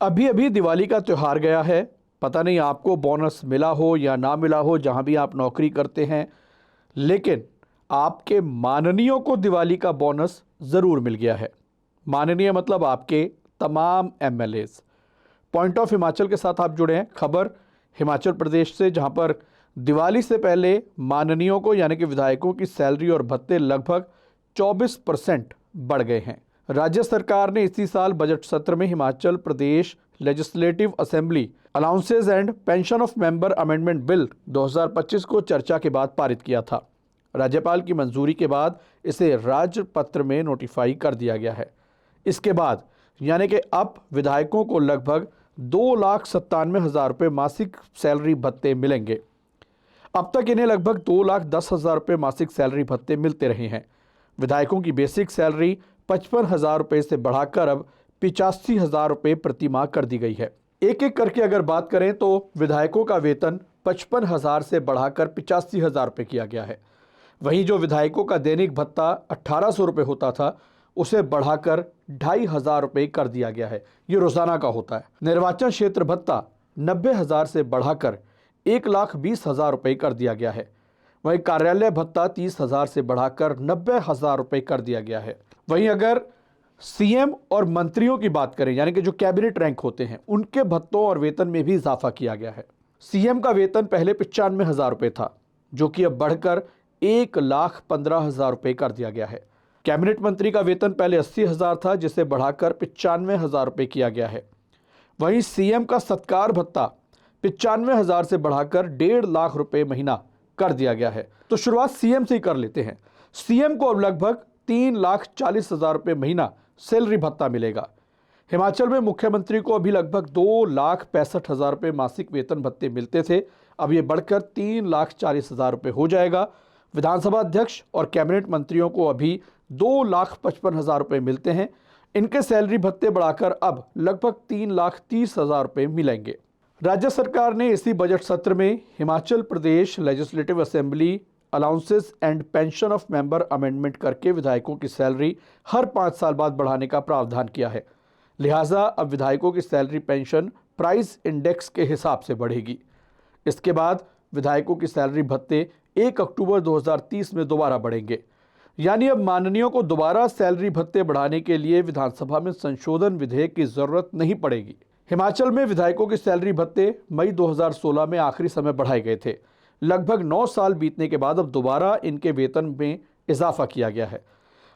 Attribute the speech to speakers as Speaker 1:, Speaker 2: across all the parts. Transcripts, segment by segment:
Speaker 1: अभी अभी दिवाली का त्यौहार गया है। पता नहीं आपको बोनस मिला हो या ना मिला हो जहां भी आप नौकरी करते हैं, लेकिन आपके माननीयों को दिवाली का बोनस ज़रूर मिल गया है। माननीय मतलब आपके तमाम एमएलएज। पॉइंट ऑफ हिमाचल के साथ आप जुड़े हैं। खबर हिमाचल प्रदेश से, जहां पर दिवाली से पहले माननीयों को यानी कि विधायकों की सैलरी और भत्ते लगभग 24% बढ़ गए हैं। राज्य सरकार ने इसी साल बजट सत्र में Himachal Pradesh legislative assembly allowances and pension of member amendment bill 2025 को चर्चा के बाद पारित किया था। राज्यपाल की मंजूरी के बाद इसे राजपत्र में नोटिफाई कर दिया गया है। इसके बाद यानी कि अब विधायकों को लगभग 2,97,000 रुपये मासिक सैलरी भत्ते मिलेंगे। अब तक इन्हें लगभग 2,10,000 रुपये मासिक सैलरी भत्ते मिलते रहे हैं। विधायकों की बेसिक सैलरी 55,000 रुपये से बढ़ाकर अब 85,000 रुपये प्रति माह कर दी गई है। एक एक करके अगर बात करें तो विधायकों का वेतन 55,000 से बढ़ाकर 85,000 रुपये किया गया है। वहीं जो विधायकों का दैनिक भत्ता 1,800 रुपये होता था, उसे बढ़ाकर 2,500 रुपये कर दिया गया है। ये रोजाना का होता है। निर्वाचन क्षेत्र भत्ता 90,000 से बढ़ाकर 1,20,000 रुपये कर दिया गया है। वहीं कार्यालय भत्ता 30,000 से बढ़ाकर 90,000 रुपये कर दिया गया है। वहीं अगर सीएम और मंत्रियों की बात करें, यानी कि जो कैबिनेट रैंक होते हैं, उनके भत्तों और वेतन में भी इजाफा किया गया है। सीएम का वेतन पहले 95,000 रुपये था, जो कि अब बढ़कर 1,15,000 रुपये कर दिया गया है। कैबिनेट मंत्री का वेतन पहले 80,000 था, जिसे बढ़ाकर 95,000 रुपये किया गया है। वहीं सीएम का सत्कार भत्ता 95,000 से बढ़ाकर 1.5 लाख रुपये महीना कर दिया गया है। तो शुरुआत सीएम से ही कर लेते हैं। सीएम को अब लगभग 3,40,000 रुपये महीना सैलरी भत्ता मिलेगा। हिमाचल में मुख्यमंत्री को अभी लगभग 2,65,000 रुपये मासिक वेतन भत्ते मिलते थे, अब ये बढ़कर 3,40,000 रुपये हो जाएगा। विधानसभा अध्यक्ष और कैबिनेट मंत्रियों को अभी 2,55,000 रुपये मिलते हैं। इनके सैलरी भत्ते बढ़ाकर अब लगभग 3,30,000 रुपये मिलेंगे। राज्य सरकार ने इसी बजट सत्र में Himachal Pradesh legislative assembly allowances and pension of member amendment करके विधायकों की सैलरी हर 5 साल बाद बढ़ाने का प्रावधान किया है। लिहाजा अब विधायकों की सैलरी पेंशन प्राइस इंडेक्स के हिसाब से बढ़ेगी। इसके बाद विधायकों की सैलरी भत्ते 1 अक्टूबर 2030 में दोबारा बढ़ेंगे। यानी अब माननीयों को दोबारा सैलरी भत्ते बढ़ाने के लिए विधानसभा में संशोधन विधेयक की जरूरत नहीं पड़ेगी। हिमाचल में विधायकों की सैलरी भत्ते मई 2016 में आखिरी समय बढ़ाए गए थे। लगभग 9 साल बीतने के बाद अब दोबारा इनके वेतन में इजाफा किया गया है।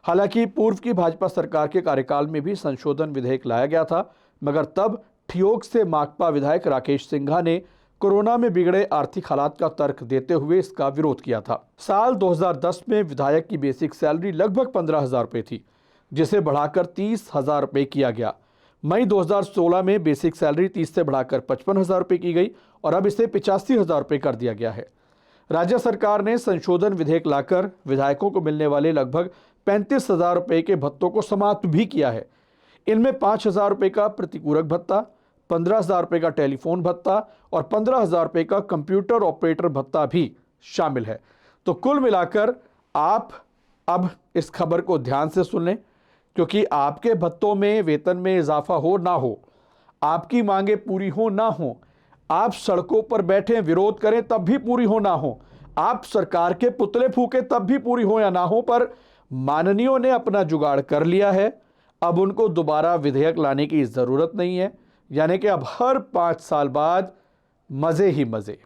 Speaker 1: हालांकि पूर्व की भाजपा सरकार के कार्यकाल में भी संशोधन विधेयक लाया गया था, मगर तब ठियोग से माकपा विधायक राकेश सिंघा ने कोरोना में बिगड़े आर्थिक हालात का तर्क देते हुए इसका विरोध किया था। साल 2010 में विधायक की बेसिक सैलरी लगभग 15,000 रुपये थी, जिसे बढ़ाकर 30,000 रुपये किया गया। मई 2016 में बेसिक सैलरी 30 से बढ़ाकर 55,000 रुपये की गई और अब इसे 85,000 रुपये कर दिया गया है। राज्य सरकार ने संशोधन विधेयक लाकर विधायकों को मिलने वाले लगभग 35,000 रुपये के भत्तों को समाप्त भी किया है। इनमें 5,000 रुपये का प्रतिपूरक भत्ता, 15,000 रुपये का टेलीफोन भत्ता और 15,000 रुपये का कंप्यूटर ऑपरेटर भत्ता भी शामिल है। तो कुल मिलाकर आप अब इस खबर को ध्यान से सुन लें, क्योंकि आपके भत्तों में वेतन में इजाफा हो ना हो, आपकी मांगे पूरी हो ना हो, आप सड़कों पर बैठे विरोध करें तब भी पूरी हो ना हो, आप सरकार के पुतले फूके तब भी पूरी हो या ना हो, पर माननीयों ने अपना जुगाड़ कर लिया है। अब उनको दोबारा विधेयक लाने की जरूरत नहीं है। यानी कि अब हर 5 साल बाद मजे ही मजे।